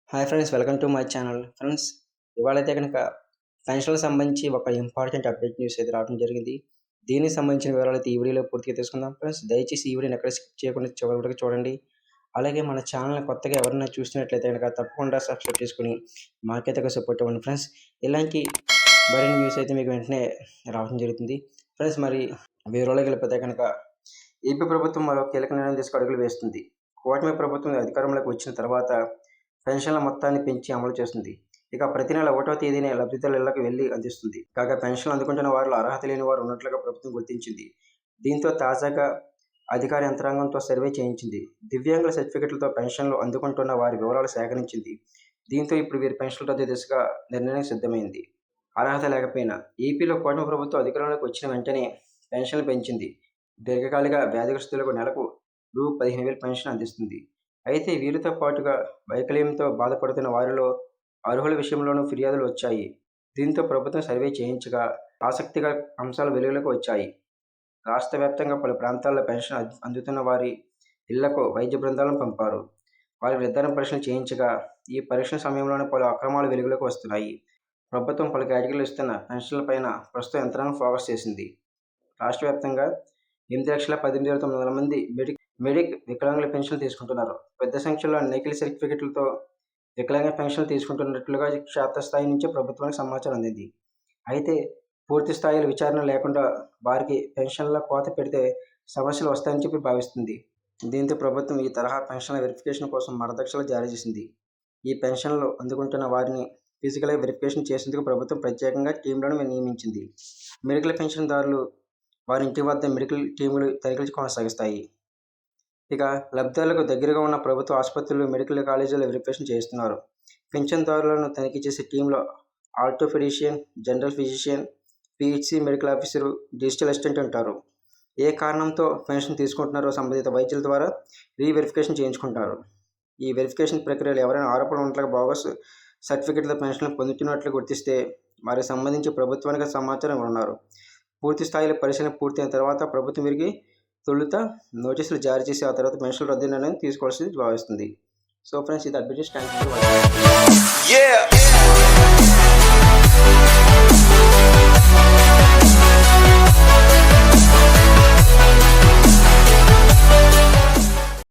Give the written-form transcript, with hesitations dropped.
Hi friends, welcome to my channel. Friends, ఇవాళైతే కనుక పెన్షన్‌లకు సంబంధించి ఒక ఇంపార్టెంట్ అప్డేట్ న్యూస్ అయితే రావడం జరిగింది. దీనికి సంబంధించిన వివరాలైతే ఈ వీడియోలో పూర్తిగా తెలుసుకుందాం. ఫ్రెండ్స్, దయచేసి ఈ వీడియోని ఎక్కడ స్కిప్ చేయకుండా చివరి వరకు చూడండి. అలాగే మన ఛానల్‌ని కొత్తగా ఎవరైనా చూస్తున్నట్లయితే కనుక తప్పకుండా సబ్స్క్రైబ్ చేసుకొని మాకైతే సపోర్ట్ ఇవ్వండి ఫ్రెండ్స్. ఇలాంటి మరిన్ని న్యూస్ అయితే మీకు వెంటనే రావడం జరుగుతుంది. ఫ్రెండ్స్, మరి వివరాలకు వెళ్ళిపోతే కనుక ఏపీ ప్రభుత్వం మరో కీలక నిర్ణయం తీసుకు అడుగులు వేస్తుంది. కూటమి ప్రభుత్వం అధికారంలోకి వచ్చిన తర్వాత పెన్షన్ల మొత్తాన్ని పెంచి అమలు చేస్తుంది. ఇక ప్రతి నెల 1వ తేదీనే లబ్ధిదారుల ఇళ్లకు వెళ్లి అందిస్తుంది. కాగా పెన్షన్లు అందుకుంటున్న వారిలో అర్హత లేని వారు ఉన్నట్లుగా ప్రభుత్వం గుర్తించింది. దీంతో తాజాగా అధికార యంత్రాంగంతో సర్వే చేయించింది. దివ్యాంగుల సర్టిఫికెట్లతో పెన్షన్లు అందుకుంటున్న వారి వివరాలు సేకరించింది. దీంతో ఇప్పుడు వీరి పెన్షన్ల రద్దు దిశగా నిర్ణయం సిద్ధమైంది. అర్హత లేకపోయినా ఏపీలో కూటమి ప్రభుత్వం అధికారంలోకి వచ్చిన వెంటనే పెన్షన్లు పెంచింది. దీర్ఘకాలిక వ్యాధిగ్రస్తులకు నెలకు రూ. 15,000 పెన్షన్ అందిస్తుంది. అయితే వీరితో పాటుగా వైకల్యంతో బాధపడుతున్న వారిలో అర్హుల విషయంలోనూ ఫిర్యాదులు వచ్చాయి. దీంతో ప్రభుత్వం సర్వే చేయించగా ఆసక్తికర అంశాలు వెలుగులోకి వచ్చాయి. రాష్ట్ర వ్యాప్తంగా పలు ప్రాంతాల్లో పెన్షన్ అందుతున్న వారి ఇళ్లకు వైద్య బృందాలను పంపారు. వారి నిర్ధారణ పరీక్షలు చేయించగా ఈ పరీక్షల సమయంలోనే పలు అక్రమాలు వెలుగులోకి వస్తున్నాయి. ప్రభుత్వం పలు కేటగిరీలు ఇస్తున్న పెన్షన్లపైన ప్రస్తుతం యంత్రాంగం ఫోకస్ చేసింది. రాష్ట్ర వ్యాప్తంగా 8,18,900 మంది మెడిక్ వికలాంగుల పెన్షన్లు తీసుకుంటున్నారు. పెద్ద సంఖ్యలో నకిలీ సర్టిఫికెట్లతో వికలాంగ పెన్షన్లు తీసుకుంటున్నట్లుగా క్షేత్రస్థాయి నుంచి ప్రభుత్వానికి సమాచారం అందింది. అయితే పూర్తి స్థాయిలో విచారణ లేకుండా వారికి పెన్షన్ల కోత పెడితే సమస్యలు వస్తాయని చెప్పి భావిస్తుంది. దీంతో ప్రభుత్వం ఈ తరహా పెన్షన్ల వెరిఫికేషన్ కోసం మార్గదర్శకాలు జారీ చేసింది. ఈ పెన్షన్లు అందుకుంటున్న వారిని ఫిజికల్గా వెరిఫికేషన్ చేసేందుకు ప్రభుత్వం ప్రత్యేకంగా టీంలను నియమించింది. మెడికల్ పెన్షన్దారులు వారి ఇంటి వద్ద మెడికల్ టీములు తనిఖీలు కొనసాగిస్తాయి. ఇక లబ్ధిదారులకు దగ్గరగా ఉన్న ప్రభుత్వ ఆసుపత్రులు, మెడికల్ కాలేజీల్లో వెరిఫికేషన్ చేస్తున్నారు. పెన్షన్దారులను తనిఖీ చేసే టీంలో orthopaedician, general physician, PHC medical officer, digital assistant ఉంటారు. ఏ కారణంతో పెన్షన్ తీసుకుంటున్నారో సంబంధిత వైద్యుల ద్వారా రీవెరిఫికేషన్ చేయించుకుంటారు. ఈ వెరిఫికేషన్ ప్రక్రియలో ఎవరైనా ఆరోపణలు ఉన్నట్లుగా బోగస్ సర్టిఫికెట్ల పెన్షన్లు పొందుతున్నట్లు గుర్తిస్తే వారికి సంబంధించి ప్రభుత్వానికి సమాచారం ఇవ్వనున్నారు. పూర్తి స్థాయిలో పరిశీలన పూర్తయిన తర్వాత ప్రభుత్వం వీరికి తొలుత నోటీసులు జారీ చేసి ఆ తర్వాత పెన్షన్ల రద్దు నిర్ణయం తీసుకోవాల్సి భావిస్తుంది. సో ఫ్రెండ్స్, ఇది అప్డేట్. Thank you.